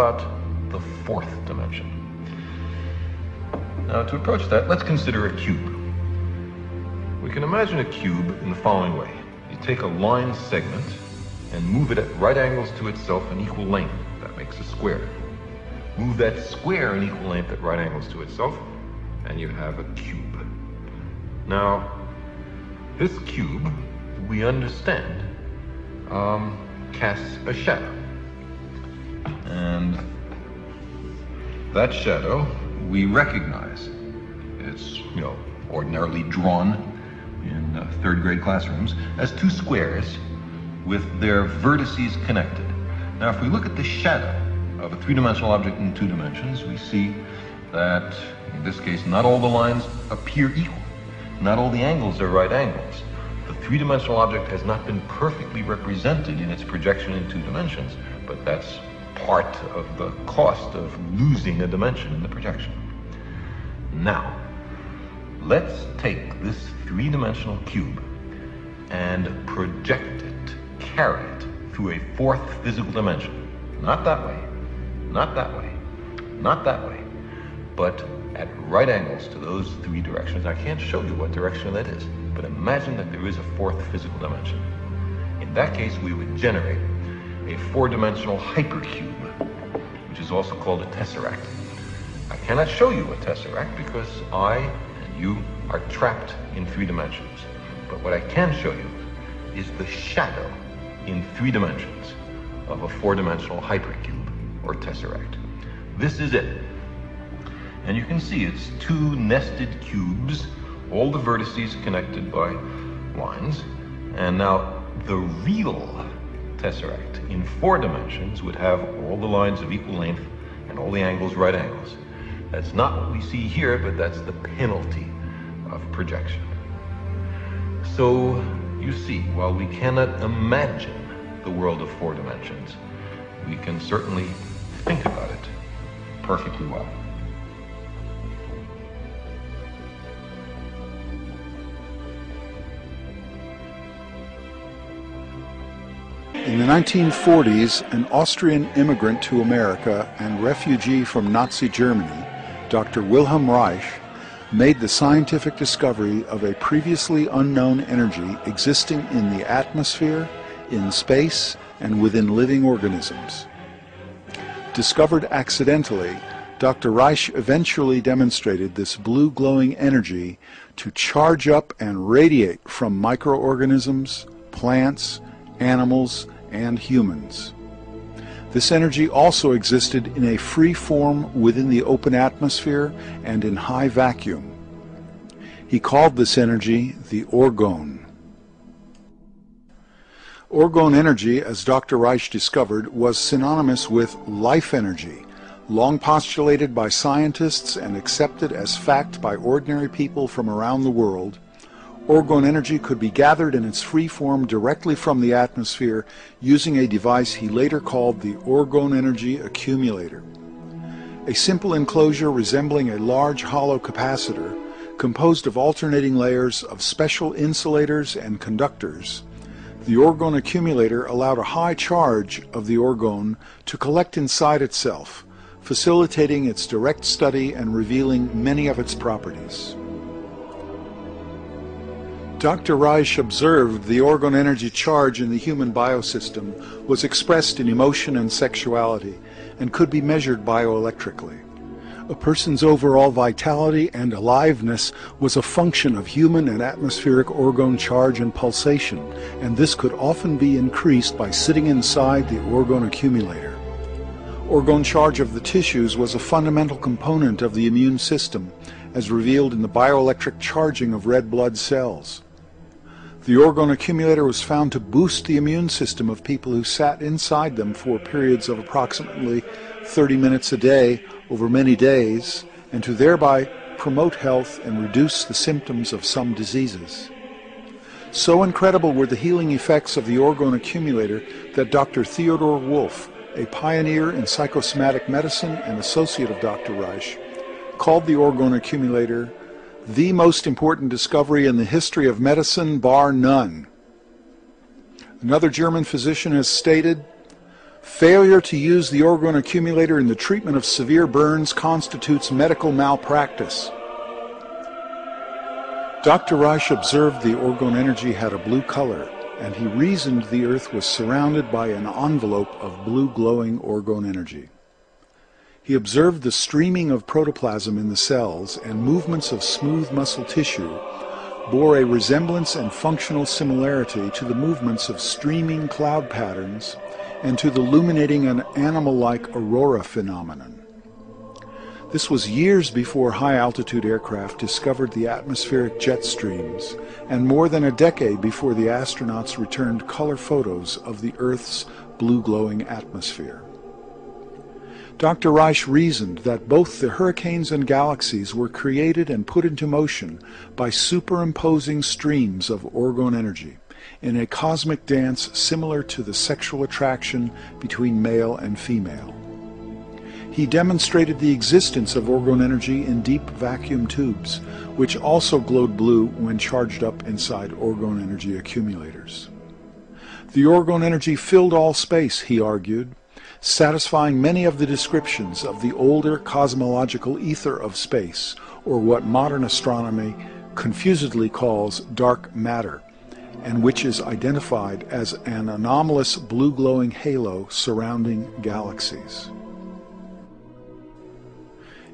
about the fourth dimension? Now, to approach that, let's consider a cube. We can imagine a cube in the following way. You take a line segment and move it at right angles to itself in equal length. That makes a square. Move that square in equal length at right angles to itself, and you have a cube. Now, this cube, we understand, casts a shadow. And that shadow we recognize. It's, ordinarily drawn in third grade classrooms as two squares with their vertices connected. Now, if we look at the shadow of a three-dimensional object in two dimensions, we see that, in this case, not all the lines appear equal. Not all the angles are right angles. The three-dimensional object has not been perfectly represented in its projection in two dimensions, but that's part of the cost of losing a dimension in the projection. Now, let's take this three-dimensional cube and project it, carry it through a fourth physical dimension. Not that way, not that way, not that way, but at right angles to those three directions. I can't show you what direction that is, but imagine that there is a fourth physical dimension. In that case, we would generate a four-dimensional hypercube, which is also called a tesseract. I cannot show you a tesseract because I and you are trapped in three dimensions. But what I can show you is the shadow in three dimensions of a four-dimensional hypercube or tesseract. This is it. And you can see it's two nested cubes, all the vertices connected by lines. And now the real tesseract in four dimensions would have all the lines of equal length and all the angles right angles. That's not what we see here, but that's the penalty of projection. So you see, while we cannot imagine the world of four dimensions, we can certainly think about it perfectly well. In the 1940s, an Austrian immigrant to America and refugee from Nazi Germany, Dr. Wilhelm Reich, made the scientific discovery of a previously unknown energy existing in the atmosphere, in space, and within living organisms. Discovered accidentally, Dr. Reich eventually demonstrated this blue glowing energy to charge up and radiate from microorganisms, plants, animals, and humans. This energy also existed in a free form within the open atmosphere and in high vacuum. He called this energy the orgone. Orgone energy, as Dr. Reich discovered, was synonymous with life energy, long postulated by scientists and accepted as fact by ordinary people from around the world. Orgone energy could be gathered in its free form directly from the atmosphere using a device he later called the orgone energy accumulator. A simple enclosure resembling a large hollow capacitor, composed of alternating layers of special insulators and conductors, the orgone accumulator allowed a high charge of the orgone to collect inside itself, facilitating its direct study and revealing many of its properties. Dr. Reich observed the orgone energy charge in the human biosystem was expressed in emotion and sexuality and could be measured bioelectrically. A person's overall vitality and aliveness was a function of human and atmospheric orgone charge and pulsation, and this could often be increased by sitting inside the orgone accumulator. Orgone charge of the tissues was a fundamental component of the immune system, as revealed in the bioelectric charging of red blood cells. The orgone accumulator was found to boost the immune system of people who sat inside them for periods of approximately 30 minutes a day over many days, and to thereby promote health and reduce the symptoms of some diseases. So incredible were the healing effects of the orgone accumulator that Dr. Theodor Wolff, a pioneer in psychosomatic medicine and associate of Dr. Reich, called the orgone accumulator the most important discovery in the history of medicine, bar none. Another German physician has stated, Failure to use the orgone accumulator in the treatment of severe burns constitutes medical malpractice. Dr. Reich observed the orgone energy had a blue color, and he reasoned the Earth was surrounded by an envelope of blue glowing orgone energy. He observed the streaming of protoplasm in the cells, and movements of smooth muscle tissue bore a resemblance and functional similarity to the movements of streaming cloud patterns and to the illuminating an animal-like aurora phenomenon. This was years before high-altitude aircraft discovered the atmospheric jet streams, and more than a decade before the astronauts returned color photos of the Earth's blue-glowing atmosphere. Dr. Reich reasoned that both the hurricanes and galaxies were created and put into motion by superimposing streams of orgone energy in a cosmic dance similar to the sexual attraction between male and female. He demonstrated the existence of orgone energy in deep vacuum tubes, which also glowed blue when charged up inside orgone energy accumulators. The orgone energy filled all space, he argued, satisfying many of the descriptions of the older cosmological ether of space, or what modern astronomy confusedly calls dark matter, and which is identified as an anomalous blue-glowing halo surrounding galaxies.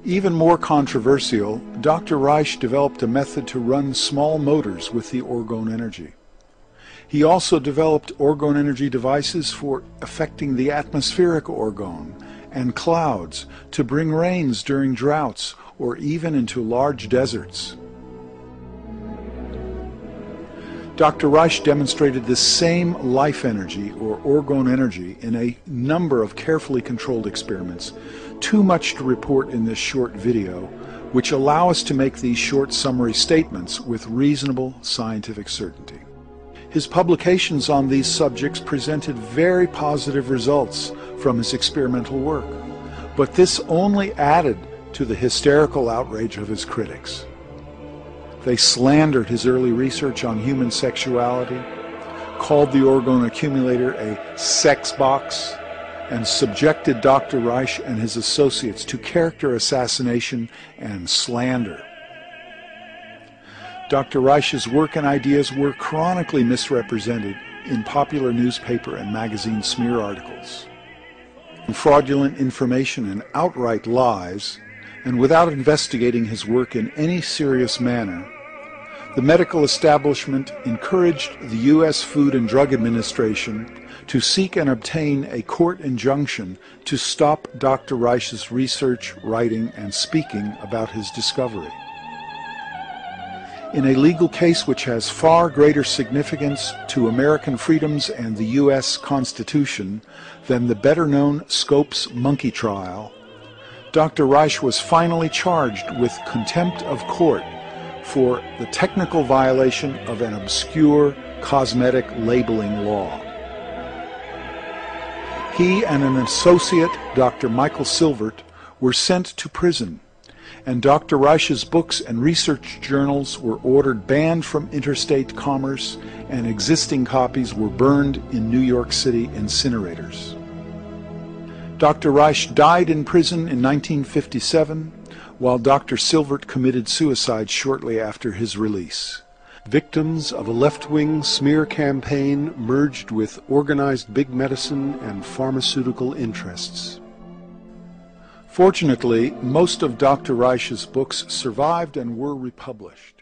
Even more controversial, Dr. Reich developed a method to run small motors with the orgone energy. He also developed orgone energy devices for affecting the atmospheric orgone and clouds to bring rains during droughts or even into large deserts. Dr. Reich demonstrated this same life energy or orgone energy in a number of carefully controlled experiments, too much to report in this short video, which allow us to make these short summary statements with reasonable scientific certainty. His publications on these subjects presented very positive results from his experimental work, but this only added to the hysterical outrage of his critics. They slandered his early research on human sexuality, called the orgone accumulator a sex box, and subjected Dr. Reich and his associates to character assassination and slander. Dr. Reich's work and ideas were chronically misrepresented in popular newspaper and magazine smear articles. Fraudulent information and outright lies, and without investigating his work in any serious manner, the medical establishment encouraged the U.S. Food and Drug Administration to seek and obtain a court injunction to stop Dr. Reich's research, writing, and speaking about his discovery. In a legal case which has far greater significance to American freedoms and the U.S. Constitution than the better-known Scopes monkey trial, Dr. Reich was finally charged with contempt of court for the technical violation of an obscure cosmetic labeling law. He and an associate, Dr. Michael Silvert, were sent to prison, and Dr. Reich's books and research journals were ordered banned from interstate commerce, and existing copies were burned in New York City incinerators. Dr. Reich died in prison in 1957, while Dr. Silvert committed suicide shortly after his release. Victims of a left-wing smear campaign merged with organized big medicine and pharmaceutical interests. Fortunately, most of Dr. Reich's books survived and were republished.